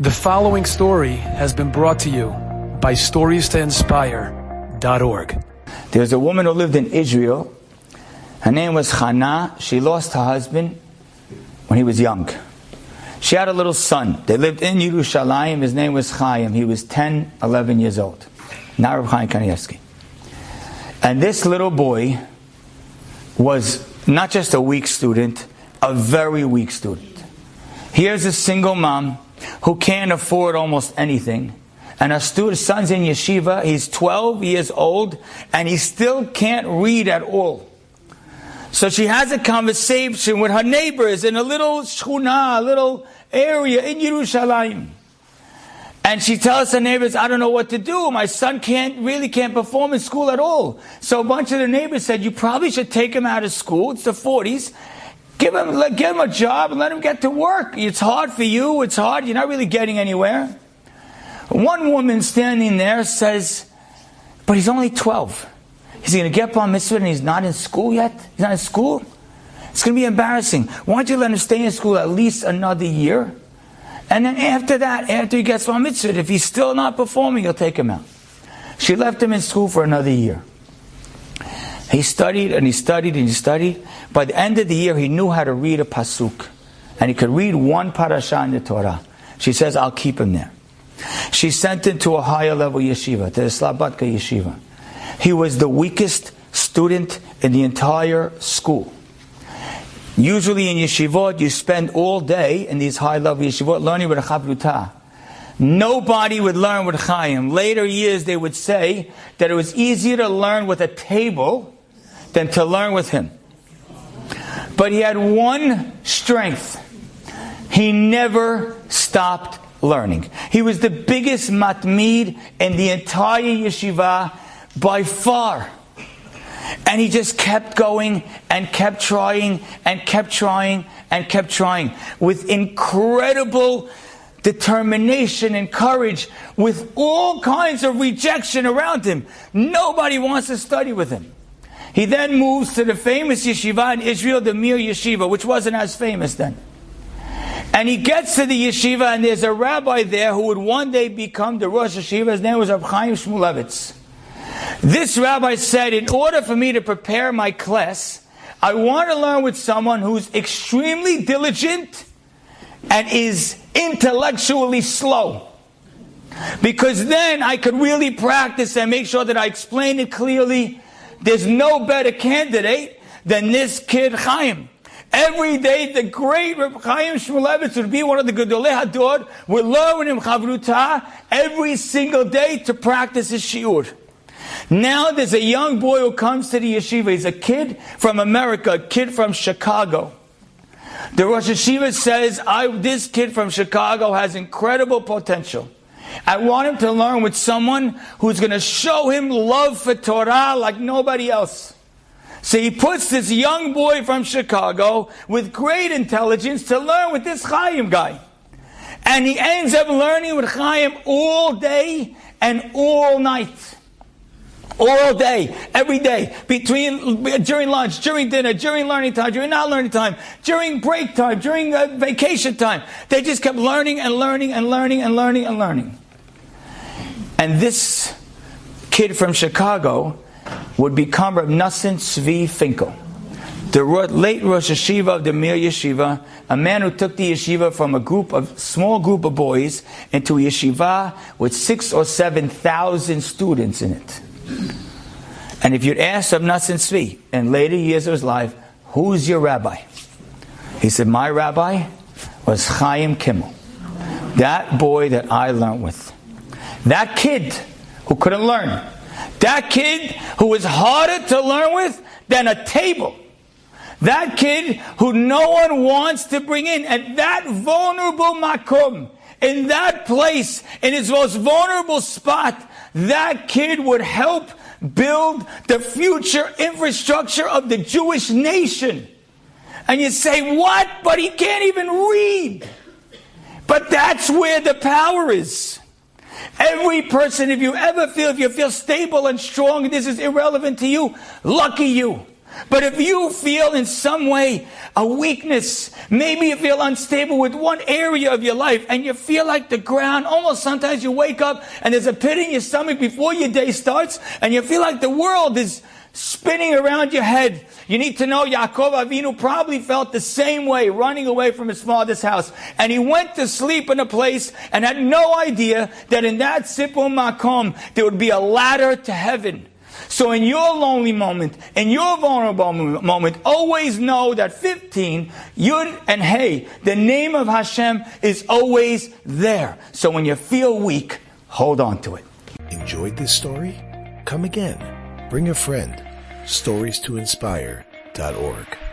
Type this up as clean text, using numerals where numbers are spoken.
The following story has been brought to you by StoriesToInspire.org. There's a woman who lived in Israel. Her name was Hannah. She lost her husband when he was young. She had a little son. They lived in Yerushalayim. His name was Chaim. He was 10, 11 years old. Not Rabbi Chaim Kanievsky. And this little boy was not just a weak student, a very weak student. Here's a single mom who can't afford almost anything. And her son's in yeshiva. He's 12 years old, and he still can't read at all. So she has a conversation with her neighbors in a little shchuna, a little area in Yerushalayim. And she tells her neighbors, I don't know what to do. My son really can't perform in school at all. So a bunch of the neighbors said, you probably should take him out of school. It's the 40s. Give him a job and let him get to work. It's hard for you. It's hard. You're not really getting anywhere. One woman standing there says, but he's only 12. Is he going to get bar mitzvah and he's not in school yet? He's not in school? It's going to be embarrassing. Why don't you let him stay in school at least another year? And then after that, after he gets bar mitzvah, if he's still not performing, you'll take him out. She left him in school for another year. He studied and he studied and he studied. By the end of the year, he knew how to read a pasuk. And he could read one parasha in the Torah. She says, I'll keep him there. She sent him to a higher level yeshiva, to the Slobodka yeshiva. He was the weakest student in the entire school. Usually in yeshivot, you spend all day in these high level yeshivot learning with a chavruta. Nobody would learn with Chaim. Later years, they would say that it was easier to learn with a table than to learn with him. But he had one strength. He never stopped learning. He was the biggest matmid in the entire yeshiva by far. And he just kept going and kept trying and kept trying and kept trying with incredible determination and courage, with all kinds of rejection around him. Nobody wants to study with him. He then moves to the famous yeshiva in Israel, the Mir Yeshiva, which wasn't as famous then. And he gets to the yeshiva, and there's a rabbi there who would one day become the Rosh Yeshiva. His name was Rabbi Chaim Shmulevitz. This rabbi said, in order for me to prepare my class, I want to learn with someone who's extremely diligent and is intellectually slow. Because then I could really practice and make sure that I explain it clearly. There's no better candidate than this kid Chaim. Every day the great Rabbi Chaim Shmulevitz would be one of the Gedolei Hador, would learn with him Chavruta every single day to practice his shiur. Now there's a young boy who comes to the yeshiva. He's a kid from America, a kid from Chicago. The Rosh Yeshiva says, this kid from Chicago has incredible potential. I want him to learn with someone who's going to show him love for Torah like nobody else. So he puts this young boy from Chicago with great intelligence to learn with this Chaim guy. And he ends up learning with Chaim all day and all night. All day, every day, during lunch, during dinner, during learning time, during not learning time, during break time, during vacation time. They just kept learning and learning and learning and learning and learning. And this kid from Chicago would become Reb Nosson Tzvi Finkel, the late Rosh Yeshiva of the Mir Yeshiva, a man who took the yeshiva from a small group of boys into a yeshiva with 6,000 or 7,000 students in it. And if you'd ask Reb Nosson Tzvi in later years of his life, who's your rabbi? He said, my rabbi was Chaim Kimmel. That boy that I learned with. That kid who couldn't learn. That kid who was harder to learn with than a table. That kid who no one wants to bring in. And that vulnerable makom, in that place, in his most vulnerable spot, that kid would help build the future infrastructure of the Jewish nation. And you say, what? But he can't even read. But that's where the power is. Every person, if you feel stable and strong, this is irrelevant to you, lucky you. But if you feel in some way a weakness, maybe you feel unstable with one area of your life, and you feel like the ground, almost sometimes you wake up and there's a pit in your stomach before your day starts, and you feel like the world is spinning around your head. You need to know Yaakov Avinu probably felt the same way, running away from his father's house. And he went to sleep in a place and had no idea that in that Sipur Makom there would be a ladder to heaven. So in your lonely moment, in your vulnerable moment, always know that 15, Yud and Hey, the name of Hashem is always there. So when you feel weak, hold on to it. Enjoyed this story? Come again. Bring a friend. StoriesToInspire.org